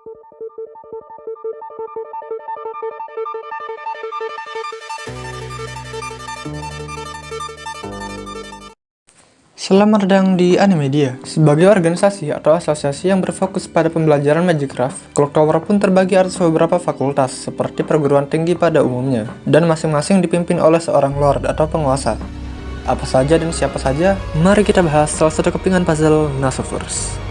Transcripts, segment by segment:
Selamat datang di Animedia. Sebagai organisasi atau asosiasi yang berfokus pada pembelajaran Magicraft, Clock Tower pun terbagi atas beberapa fakultas, seperti perguruan tinggi pada umumnya, dan masing-masing dipimpin oleh seorang lord atau penguasa. Apa saja dan siapa saja? Mari kita bahas salah satu kepingan puzzle Nasoverse.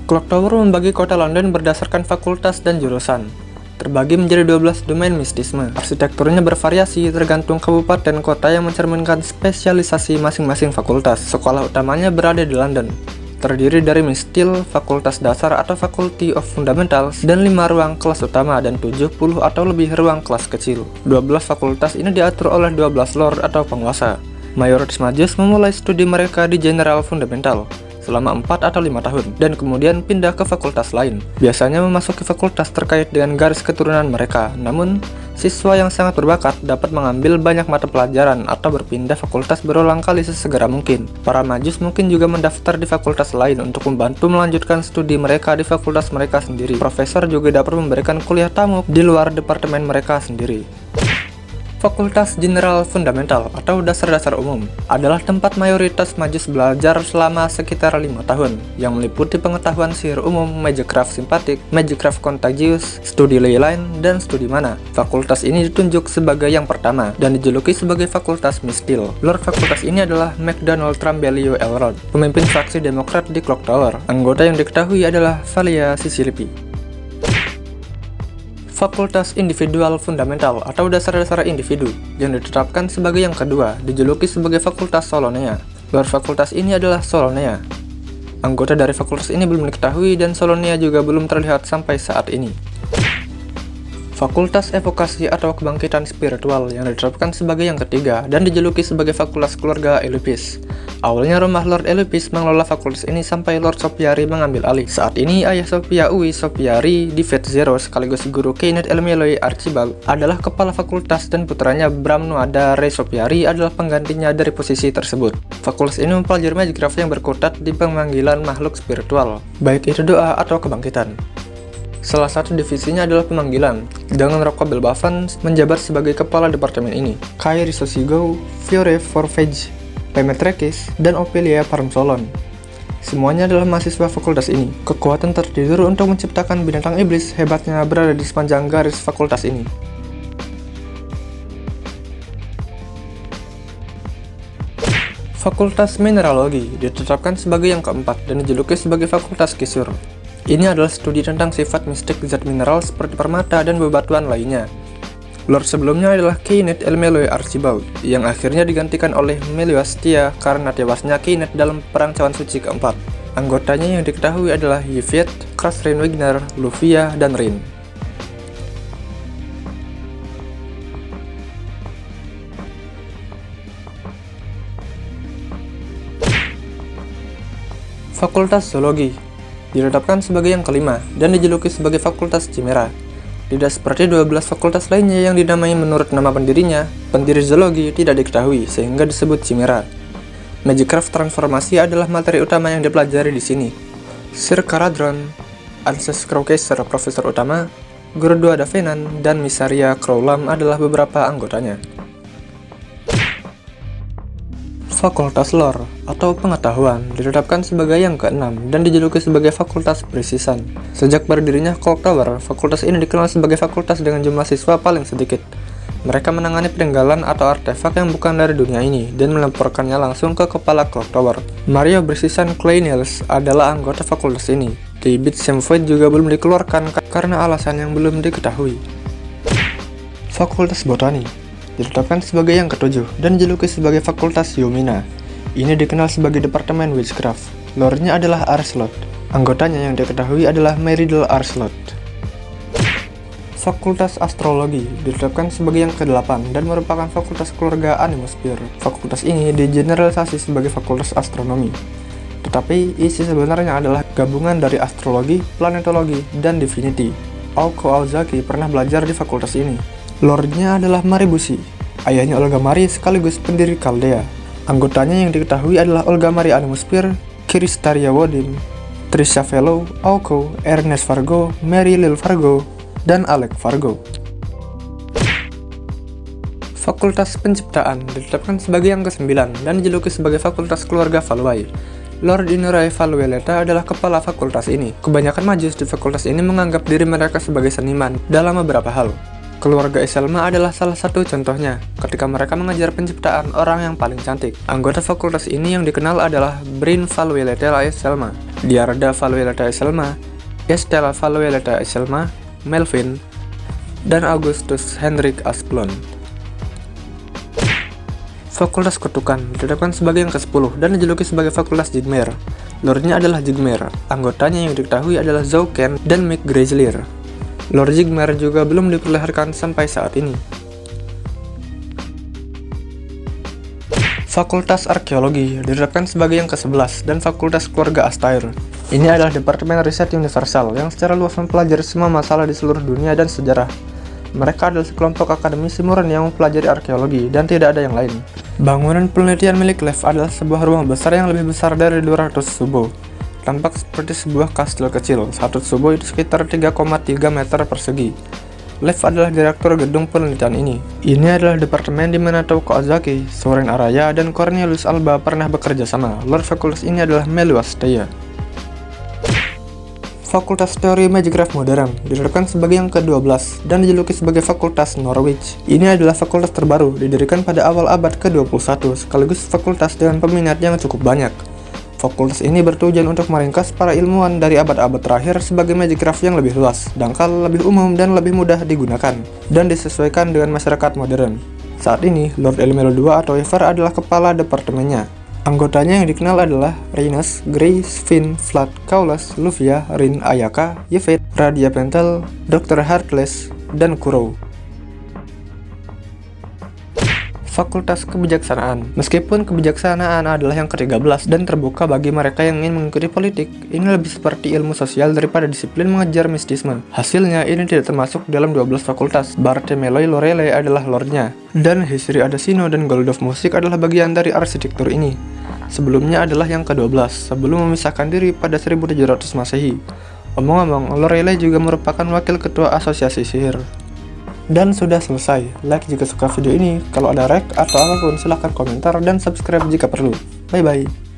Clock Tower membagi kota London berdasarkan fakultas dan jurusan. Terbagi menjadi 12 domain mistisme. Arsitekturnya bervariasi tergantung kabupaten kota yang mencerminkan spesialisasi masing-masing fakultas. Sekolah utamanya berada di London. Terdiri dari Mistil, Fakultas Dasar atau Faculty of Fundamentals, dan 5 ruang kelas utama dan 70 atau lebih ruang kelas kecil. 12 fakultas ini diatur oleh 12 lord atau penguasa. Mayoritas Magus memulai studi mereka di General Fundamental selama 4 atau 5 tahun, dan kemudian pindah ke fakultas lain. Biasanya memasuki fakultas terkait dengan garis keturunan mereka, namun siswa yang sangat berbakat dapat mengambil banyak mata pelajaran atau berpindah fakultas berulang kali sesegera mungkin. Para Magus mungkin juga mendaftar di fakultas lain untuk membantu melanjutkan studi mereka di fakultas mereka sendiri. Profesor juga dapat memberikan kuliah tamu di luar departemen mereka sendiri. Fakultas General Fundamental atau dasar-dasar umum adalah tempat mayoritas Magus belajar selama sekitar 5 tahun, yang meliputi pengetahuan sihir umum, Magicraft simpatik, Magicraft contagious, studi ley line, dan studi mana. Fakultas ini ditunjuk sebagai yang pertama dan dijuluki sebagai Fakultas Mistil. Lord fakultas ini adalah MacDonald Trambelio Elrond, pemimpin fraksi Demokrat di Clock Tower. Anggota yang diketahui adalah Valia Sicilipi. Fakultas Individual Fundamental atau dasar-dasar individu yang ditetapkan sebagai yang kedua, dijuluki sebagai Fakultas Solonea. Lord fakultas ini adalah Solonea. Anggota dari fakultas ini belum diketahui dan Solonea juga belum terlihat sampai saat ini. Fakultas Evokasi atau Kebangkitan Spiritual yang ditetapkan sebagai yang ketiga dan dijuluki sebagai Fakultas Keluarga Elipis. Awalnya rumah Lord Elipis mengelola fakultas ini sampai Lord Sopiari mengambil alih. Saat ini ayah Sophia Uwi Sopiari di Fate Zero sekaligus guru Kenneth Elmieloi Archibald adalah kepala fakultas dan putranya Bram Nuada Ray Sopiari adalah penggantinya dari posisi tersebut. Fakultas ini mempelajari Magicraft yang berkutat di pemanggilan makhluk spiritual, baik itu doa atau kebangkitan. Salah satu divisinya adalah pemanggilan, dengan Rocco Belbafan menjabat sebagai kepala departemen ini. Kairi Sosigo, Fiore Forfage, Pemetrekis, dan Ophelia Parmsolon. Semuanya adalah mahasiswa fakultas ini. Kekuatan tertidur untuk menciptakan binatang iblis hebatnya berada di sepanjang garis fakultas ini. Fakultas Mineralogi ditetapkan sebagai yang keempat dan dijuluki sebagai Fakultas Kisur. Ini adalah studi tentang sifat mistik zat mineral seperti permata dan bebatuan lainnya. Lord sebelumnya adalah Kenneth Elmieloi Archibald, yang akhirnya digantikan oleh Meliwastia karena tewasnya Kenneth dalam Perang Cawan Suci keempat. Anggotanya yang diketahui adalah Yviette, Krasrin Wigner, Lufia, dan Rin. Fakultas Zoologi ditetapkan sebagai yang kelima dan dijuluki sebagai Fakultas Chimera. Tidak seperti 12 fakultas lainnya yang dinamai menurut nama pendirinya, pendiri zoologi tidak diketahui sehingga disebut Chimera. Magicraft transformasi adalah materi utama yang dipelajari di sini. Sir Caradron, Anses Crowcaster profesor utama, Guru Dua Davenan, dan Misaria Crowlam adalah beberapa anggotanya. Fakultas Lore atau Pengetahuan ditetapkan sebagai yang keenam dan dijuluki sebagai Fakultas Precision. Sejak berdirinya Clock Tower, fakultas ini dikenal sebagai fakultas dengan jumlah siswa paling sedikit. Mereka menangani peninggalan atau artefak yang bukan dari dunia ini dan melaporkannya langsung ke kepala Clock Tower. Mario Precision Clay Niels adalah anggota fakultas ini. David Semvoid juga belum dikeluarkan karena alasan yang belum diketahui. Fakultas Botani ditetapkan sebagai yang ketujuh dan dijuluki sebagai Fakultas Yumina. Ini dikenal sebagai Departemen Witchcraft. Lore-nya adalah Arslot. Anggotanya yang diketahui adalah Meridel Arslot. Fakultas Astrologi ditetapkan sebagai yang ke-8 dan merupakan fakultas keluarga Animosphere. Fakultas ini digeneralisasi sebagai Fakultas Astronomi. Tetapi isi sebenarnya adalah gabungan dari astrologi, planetologi, dan divinity. Aoko Aozaki pernah belajar di fakultas ini. Lord-nya adalah Maribusi, ayahnya Olga Mari sekaligus pendiri Chaldea. Anggotanya yang diketahui adalah Olga Mari Animosphere, Kiristaria Wodin, Trisha Fellow, Auko, Ernest Fargo, Mary Lil Fargo, dan Alec Fargo. Fakultas Penciptaan ditetapkan sebagai yang ke-9 dan dijuluki sebagai Fakultas Keluarga Valway. Lord Inoray Valweleta adalah kepala fakultas ini. Kebanyakan majus di fakultas ini menganggap diri mereka sebagai seniman dalam beberapa hal. Keluarga Eselma adalah salah satu contohnya, ketika mereka mengajar penciptaan orang yang paling cantik. Anggota fakultas ini yang dikenal adalah Bryn Valweleta Eselma, Diarda Valweleta Eselma, Estella Valweleta Eselma, Melvin, dan Augustus Hendrik Asplund. Fakultas Kutukan ditetapkan sebagai yang ke-10 dan dijuluki sebagai Fakultas Jigmer. Lordnya adalah Jigmer, anggotanya yang diketahui adalah Zhou Ken dan Mick Grizzlier. Lord Jigmer juga belum diperlihatkan sampai saat ini. Fakultas Arkeologi ditetapkan sebagai yang ke-11 dan Fakultas Keluarga Astaire. Ini adalah departemen riset universal yang secara luas mempelajari semua masalah di seluruh dunia dan sejarah. Mereka adalah sekelompok akademisi murni yang mempelajari arkeologi dan tidak ada yang lain. Bangunan penelitian milik Lev adalah sebuah rumah besar yang lebih besar dari 200 tsubo. Tampak seperti sebuah kastil kecil. Satu tsubo itu sekitar 3,3 meter persegi. Lev adalah direktur gedung penelitian ini. Ini adalah departemen di mana Toko Ozaki, Soren Araya, dan Cornelius Alba pernah bekerja sama. Lord fakultas ini adalah Meluas Teia. Fakultas Teori Magikraf Modern ditetapkan sebagai yang ke-12 dan dijuluki sebagai Fakultas Norwich. Ini adalah fakultas terbaru, didirikan pada awal abad ke-21, sekaligus fakultas dengan peminat yang cukup banyak. Fakultas ini bertujuan untuk meringkas para ilmuwan dari abad-abad terakhir sebagai Magikraf yang lebih luas, dangkal, lebih umum, dan lebih mudah digunakan, dan disesuaikan dengan masyarakat modern. Saat ini, Lord Elmelo II atau Ever adalah kepala departemennya. Anggotanya yang dikenal adalah Reynes, Grey, Sven, Vlad, Kaulas, Luvia, Rin, Ayaka, Yevette, Radia Pentel, Dr. Heartless, dan Kuro. Fakultas Kebijaksanaan. Meskipun kebijaksanaan adalah yang ke-13 dan terbuka bagi mereka yang ingin mengikuti politik, ini lebih seperti ilmu sosial daripada disiplin mengejar mistisme. Hasilnya, ini tidak termasuk dalam 12 fakultas. Bartholomew Lorelei adalah lordnya, dan Hisri Adesino dan Goldov Musik adalah bagian dari arsitektur ini. Sebelumnya adalah yang ke-12, sebelum memisahkan diri pada 1700 Masehi. Omong-omong, Lorelei juga merupakan wakil ketua asosiasi sihir. Dan sudah selesai. Like jika suka video ini, kalau ada rek atau apapun silahkan komentar dan subscribe jika perlu. Bye bye.